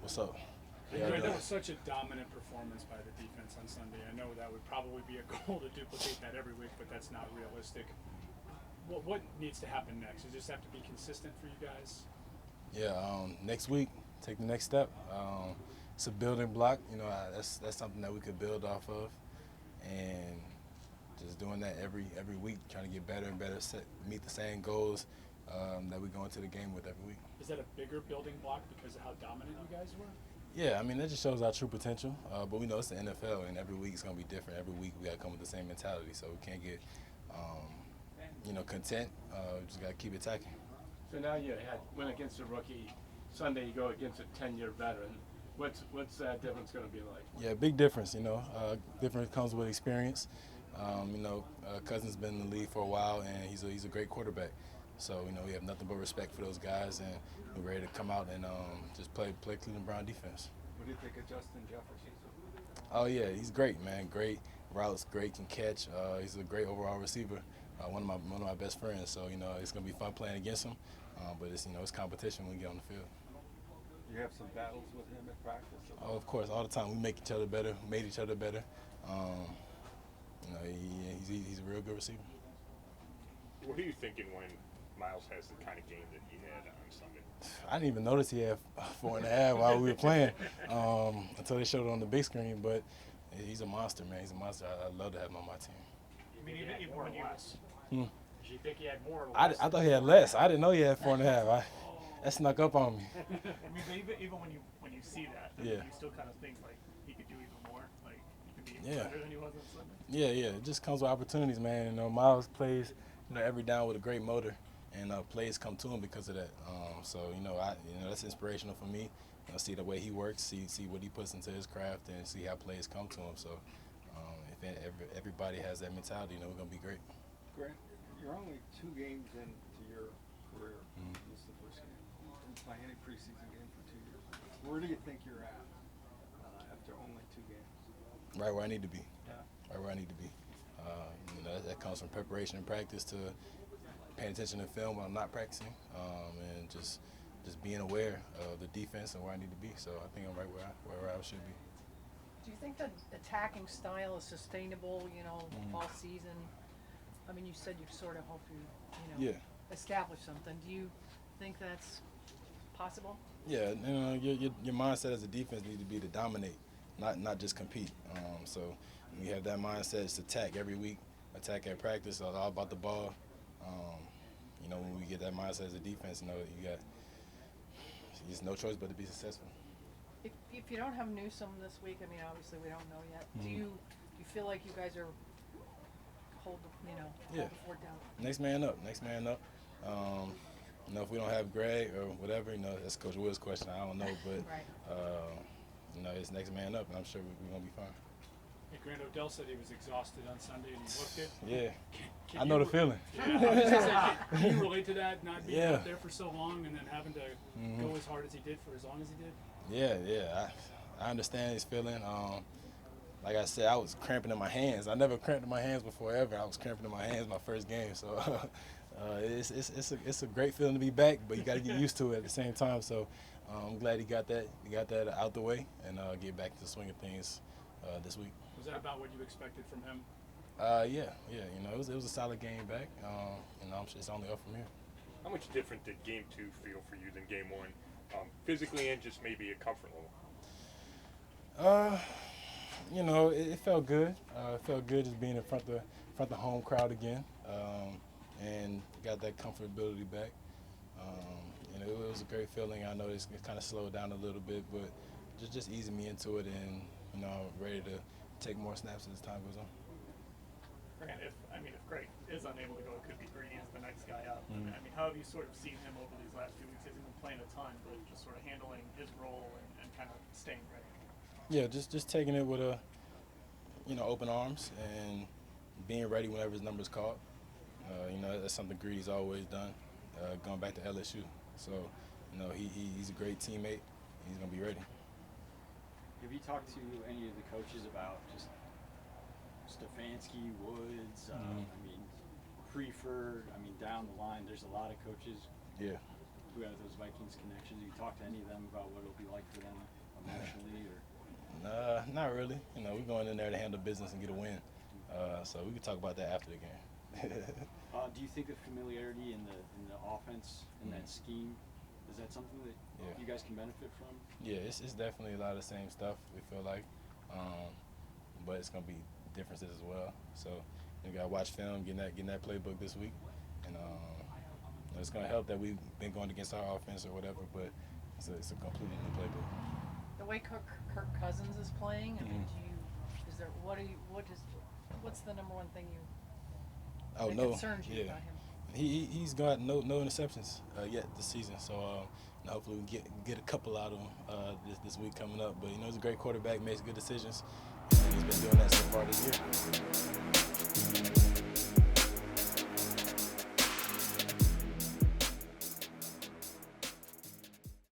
What's up? That was such a dominant performance by the defense on Sunday. I know that would probably be a goal to duplicate that every week, but that's not realistic. What needs to happen next? Does it just have to be consistent for you guys? Yeah, next week, take the next step. It's a building block. That's something that we could build off of, and just doing that every week, trying to get better and better, meet the same goals that we go into the game with every week. Is that a bigger building block because of how dominant you guys were? Yeah, I mean, that just shows our true potential. But we know it's the NFL, and every week it's going to be different. Every week we got to come with the same mentality, so we can't get, content. We just got to keep attacking. So now you went against a rookie. Sunday you go against a 10-year veteran. What's that difference going to be like? Yeah, big difference. Difference comes with experience. Cousin's been in the league for a while, and he's a great quarterback. So we have nothing but respect for those guys, and we're ready to come out and just play Cleveland Brown defense. What do you think of Justin Jefferson? Oh yeah, he's great, man. Great routes, great can catch. He's a great overall receiver. One of my best friends. So it's gonna be fun playing against him. But it's competition when we get on the field. You have some battles with him at practice? Oh, of course, all the time. We make each other better. Made each other better. He's a real good receiver. What are you thinking when Myles has the kind of game that he had on Sunday? I didn't even notice he had 4.5 while we were playing until they showed it on the big screen. But he's a monster, man. He's a monster. I'd love to have him on my team. You mean even more or less? Hmm. Do you think he had more or I less? thought he had less. I didn't know he had 4.5. That snuck up on me. I mean, even when you see that, Yeah. you still kind of think like he could do even more. Like he could be Yeah. better than he was on Sunday. Yeah. It just comes with opportunities, man. Myles plays, every down with a great motor, and plays come to him because of that. That's inspirational for me. See the way he works, see what he puts into his craft, and see how plays come to him. So, if everybody has that mentality, we're gonna be great. Grant, you're only 2 games into your career. Mm-hmm. This is the first game. You didn't play any preseason game for 2 years. Where do you think you're at after only 2 games? Right where I need to be. Yeah. Right where I need to be. That comes from preparation and practice to paying attention to film when I'm not practicing, and just being aware of the defense and where I need to be. So I think I'm right where I should be. Do you think that attacking style is sustainable, all season? I mean, you said you sort of hope you Yeah. establish something. Do you think that's possible? Yeah, your mindset as a defense needs to be to dominate, not just compete. So when you have that mindset, it's attack every week, attack at practice, all about the ball. When we get that mindset as a defense, there's no choice but to be successful. If you don't have Newsome this week, I mean, obviously we don't know yet. Mm-hmm. Do you feel like you guys are hold the fort down? Next man up. If we don't have Greg or whatever, that's Coach Wood's question. I don't know, but Right. it's next man up, and I'm sure we're gonna be fine. Hey, Grant, Odell said he was exhausted on Sunday and he looked it. Yeah, Can I know you the feeling. Yeah, I was gonna say, can you relate to that, not being Yeah. out there for so long and then having to go as hard as he did for as long as he did? Yeah. I understand his feeling. Like I said, I was cramping in my hands. I never cramped in my hands before ever. I was cramping in my hands my first game. So it's a great feeling to be back, but you got to get used to it at the same time. So I'm glad he got that out the way and get back to the swing of things this week. Was that about what you expected from him? Yeah. It was a solid game back. I'm sure it's only up from here. How much different did Game 2 feel for you than Game 1, physically and just maybe a comfort level? It felt good. It felt good just being in front of the home crowd again, and got that comfortability back. It was a great feeling. I know it's kind of slowed down a little bit, but just easing me into it, and I'm ready to take more snaps as time goes on. Grant, if Greg is unable to go, it could be Greedy as the next guy up. Mm-hmm. I mean, how have you sort of seen him over these last few weeks? He hasn't been playing a ton, but just sort of handling his role and kind of staying ready. Yeah, just taking it with open arms and being ready whenever his number's called. That's something Greedy's always done, going back to LSU. So, he's a great teammate. He's gonna be ready. Have you talked to any of the coaches about just Stefanski, Woods, Preferred? Down the line, there's a lot of coaches Yeah. who have those Vikings connections. Have you talked to any of them about what it'll be like for them? Not really. You know, we're going in there to handle business and get a win. So we can talk about that after the game. Do you think the familiarity in the offense and that scheme, is that something that you guys can benefit from? Yeah, it's definitely a lot of the same stuff, we feel like. But it's going to be differences as well. So you got to watch film, getting that playbook this week. And it's going to help that we've been going against our offense or whatever, but it's a completely new playbook. The way Kirk Cousins is playing, I mean, what's the number one thing that concerns you about him? He's got no interceptions yet this season, so hopefully we get a couple out of him this week coming up. But he's a great quarterback, makes good decisions, and he's been doing that so far this year.